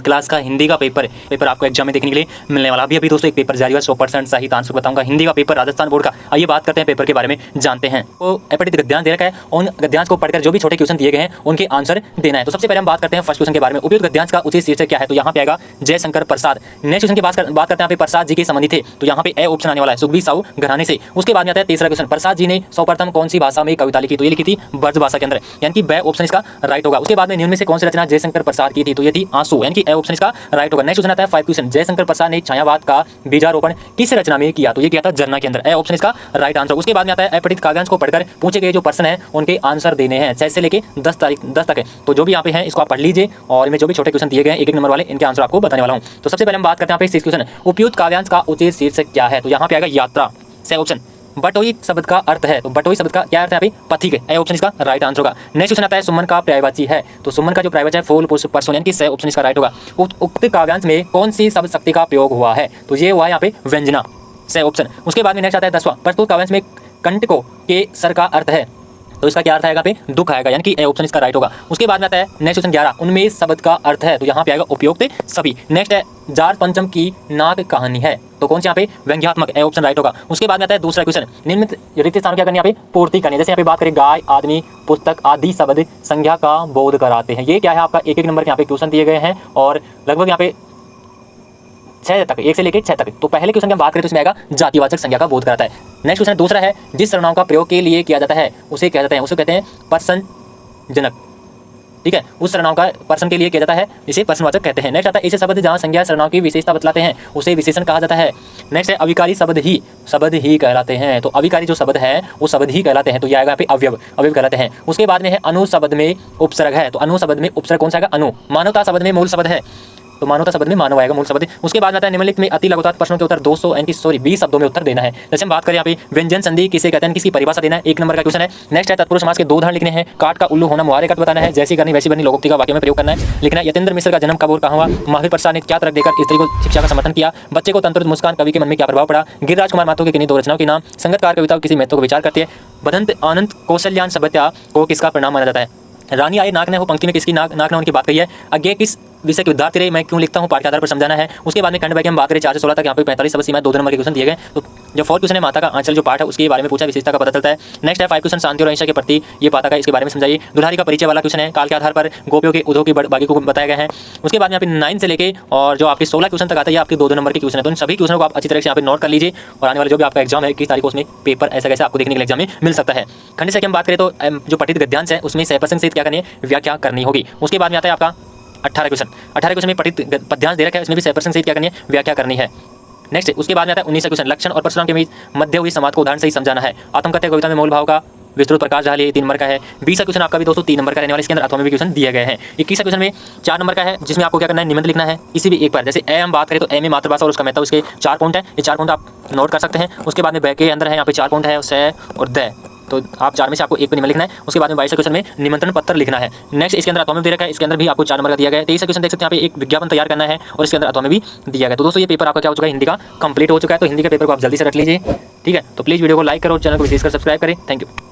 Class का हिंदी का paper आपको एग्जाम में देखने के लिए मिलने वाला। अभी दोस्तों एक पेपर जारी हुआ, 100% सही आंसर बताऊंगा हिंदी का पेपर राजस्थान बोर्ड का। आइए बात करते हैं पेपर के बारे में, जानते हैं। तो अपठित गद्यांश दे रखा है, उन गद्यांश को पढ़कर जो भी छोटे क्वेश्चन दिए गए हैं उनके आंसर देना है। तो सबसे पहले हम बात करते हैं फर्स्ट क्वेश्चन के बारे में। उपयुक्त गद्यांश का उचित शीर्षक क्या है? तो यहाँ पे आएगा जयशंकर प्रसाद। नेक्स्ट क्वेश्चन की बात करते हैं प्रसाद जी के संबंधी थे, तो यहाँ पे ए ऑप्शन आने वाला है, सुखबीर साहू घराने से। उसके बाद में आता है तीसरा क्वेश्चन, प्रसाद जी ने सर्वप्रथम कौन सी भाषा में कविता लिखी? तो ये लिखी थी ब्रज भाषा के अंदर, यानी कि बे ऑप्शन इसका राइट होगा। उसके बाद में निम्न में से कौन सी रचना जयशंकर प्रसाद की थी? तो ये थी आंसू, यानी कि ए ऑप्शन इसका राइट होगा। नेक्स्ट क्वेश्चन आता है 5 क्वेश्चन, जयशंकर प्रसाद ने छायावाद का बीजारोपण किस रचना में किया? तो ये किया था झरना के अंदर, ए ऑप्शन इसका राइट आंसर। उसके बाद में आता है अपठित काव्यांश को पढ़कर पूछे गए जो प्रश्न है उनके आंसर देने हैं। 6 से लेके 10 तक है, तो जो भी यहाँ पे है इसको आप पढ़ लीजिए और इनमें जो भी छोटे क्वेश्चन दिए गए हैं एक नंबर वाले, इनके आंसर आपको बताने वाला हूँ। तो सबसे पहले हम बात करते हैं यहाँ पे 6 क्वेश्चन, उपयुक्त काव्यांश का उचित शीर्षक क्या है? तो यहाँ पे आएगा यात्रा, से ऑप्शन। बटोई शब्द का अर्थ है, तो बटोई शब्द का क्या अर्थ है? यहाँ पे पथिक, ए ऑप्शन इसका राइट आंसर होगा। नेक्स्ट क्वेश्चन आता है सुमन का पर्यायवाची है, तो सुमन का जो पर्यायवाची है फूल पुष्प परसों, यानी कि से ऑप्शन इसका राइट होगा। उक्त काव्यांश में कौन सी शब्द शक्ति का प्रयोग हुआ है? तो ये हुआ है यहाँ पे व्यंजना, से ऑप्शन। उसके बाद में नेक्स्ट आता है 10वां, प्रस्तुत काव्यांश में कंटकों के सर का अर्थ है, तो इसका क्या अर्थ आएगा? पे दुख आएगा, यानी कि ए ऑप्शन इसका राइट होगा। उसके बाद में आता है नेक्स्ट क्वेश्चन 11, उन्मेष शब्द का अर्थ है, तो यहाँ पे आएगा उपयुक्त सभी। नेक्स्ट है जार पंचम की नाग कहानी है, तो कौन सी यहाँ पे? व्यंग्यात्मक, ए ऑप्शन राइट होगा। उसके बाद में आता है दूसरा क्वेश्चन, निम्नलिखित रिक्त स्थानों क्या करनी है? यहाँ पे पूर्ति करनी है। जैसे यहाँ पे बात करें गाय, आदमी, पुस्तक आदि शब्द संज्ञा का बोध कराते हैं। ये क्या है? आपका एक नंबर के यहाँ पे क्वेश्चन दिए गए हैं और लगभग यहाँ पे 6 तक, 1 से लेकर 6 तक। तो पहले क्वेश्चन की हम बात करें तो इसमें आएगा जातिवाचक संज्ञा का बोध कराता है। नेक्स्ट क्वेश्चन दूसरा है, जिस सर्वनाम का प्रयोग के लिए किया जाता है उसे कहते हैं प्रश्नजनक, ठीक है। उस सर्वनाम का पर्सन के लिए किया जाता है, इसे प्रश्नवाचक कहते हैं। नेक्स्ट आता है ऐसे शब्द जहाँ संज्ञा सर्वनाम की विशेषता बतलाते हैं उसे विशेषण कहा जाता है। नेक्स्ट है अविकारी शब्द ही कहलाते हैं, तो अविकारी जो शब्द है वो शब्द ही कहलाते हैं, तो ये आएगा पे अवयव कहलाते हैं। उसके बाद में है अनु शब्द में उपसर्ग है, तो अनु शब्द में उपसर्ग कौन सा आएगा? अनु। मानवता शब्द में मूल शब्द है, तो मानवता शब्द में मानव आएगा, मूल शब्द। उसके बाद आता है निम्नलिखित में अति लघुतार्थ प्रश्नों के उत्तर 20 शब्दों में उत्तर देना है। जैसे हम बात करें यहाँ पे व्यंजन संधि किसे कहते हैं, किसकी परिभाषा देना है, 1 नंबर का क्वेश्चन है। नेक्स्ट है तत्पुरुष समास के 2 उदाहरण लिखने हैं, काट का उल्लू होना मुहावरे कट बताना है, जैसी करनी वैसी बननी लोकोक्ति का वाक्य में प्रयोग करना है, लिखना है यतेंद्र मिश्र का जन्म कब और कहाँ हुआ, महावीर प्रसाद ने क्या तर्क देकर स्त्री को शिक्षा का समर्थन किया, बच्चे को तंत्रित मुस्कान कवि के मन में क्या प्रभाव पड़ा, गिरिराज कुमार माथुर की किन्हीं 2 रचनाओं के नाम, संगतकार कविता किसी महत्व को विचार करती है, बदंत आनंद कौशल्यान सभ्यता को किसका परिणाम माना जाता है, रानी आई नाक ने हो पंक्ति में किसकी नाक ने उनकी बात कही है, अज्ञे किस विषय के विद्यार्थी रहे, मैं क्यों लिखता हूँ पाठ के आधार पर समझाना है। उसके बाद में खंड की हम बात करें 4 से 16 तक, यहाँ पे 45 शब्द सीमा 2 नंबर के क्वेश्चन दिए गए। तो जो 4 क्वेश्चन है माता का आंचल जो पाठ है उसके बारे में पूछा, विशेषता का पता चलता है। नेक्स्ट है 5 क्वेश्चन शांति और अहिंसा के प्रति ये पाता का, इसके बारे में समझाइए। दुल्हारी का परिचय वाला क्वेश्चन है, काल के आधार पर गोपियों के उद्योग की बागी को बताया गया है। उसके बाद में यहाँ पे 9 से लेके और जो आपके 16 क्वेश्चन तक आता है ये आपके 2 नंबर के क्वेश्चन है। तो इन सभी क्वेश्चनों को आप अच्छी तरह से यहाँ पे नोट कर लीजिए और आने वाले जो भी आपका एग्जाम है किस तारीख को उसमें पेपर ऐसा कैसे आपको देखने के लिए एग्जाम में मिल सकता है। खंड से हम बात करें तो जो पठित गद्यांश है उसमें 100% सहित क्या करनी है? व्याख्या करनी होगी। उसके बाद में आता है आपका 18 क्वेश्चन में पठित पद्यांश दे रखा है, इसमें भी 100% सहित क्या करनी है? व्याख्या करनी है। नेक्स्ट उसके बाद में आता है 19 क्वेश्चन, लक्षण और परशुराम के बीच मध्य हुई संवाद को उदाहरण से ही समझाना है। आत्मकथ्य कविता में मूल भाव का विस्तृत प्रकाश डालिए, ये 3 नंबर का है। 20 क्वेश्चन आपका भी दोस्तों 3 नंबर का रहने वाला, इसके अंदर अथवा में भी क्वेश्चन दिए गए हैं। 21 क्वेश्चन में 4 नंबर का है, जिसमें आपको क्या करना है? निबंध लिखना है किसी भी एक पर। जैसे ए हम बात करें तो ए में मातृभाषा और उसका महत्व, उसके 4 पॉइंट है, ये 4 पॉइंट आप नोट कर सकते हैं। उसके बाद में ब के अंदर है यहाँ पे 4 पॉइंट है, से और द, तो आप 4 में से आपको एक पे निबंध लिखना है। उसके बाद में 22 क्वेश्चन में निमंत्रण पत्र लिखना है। नेक्स्ट इसके अंदर अथवा में दे रखा है, इसके अंदर भी आपको 4 नंबर का दिया गया है। 23 क्वेश्चन देख सकते हैं यहाँ पे एक विज्ञापन तैयार करना है और इसके अंदर अथवा में भी दिया गया। तो दोस्तों ये पेपर आपका क्या हो चुका है? हिंदी का कंप्लीट हो चुका है। तो हिंदी के पेपर को आप जल्दी से रख लीजिए, ठीक है। तो प्लीज़ वीडियो को लाइक करो, चैनल को विशेषकर सब्सक्राइब करें। Thank you.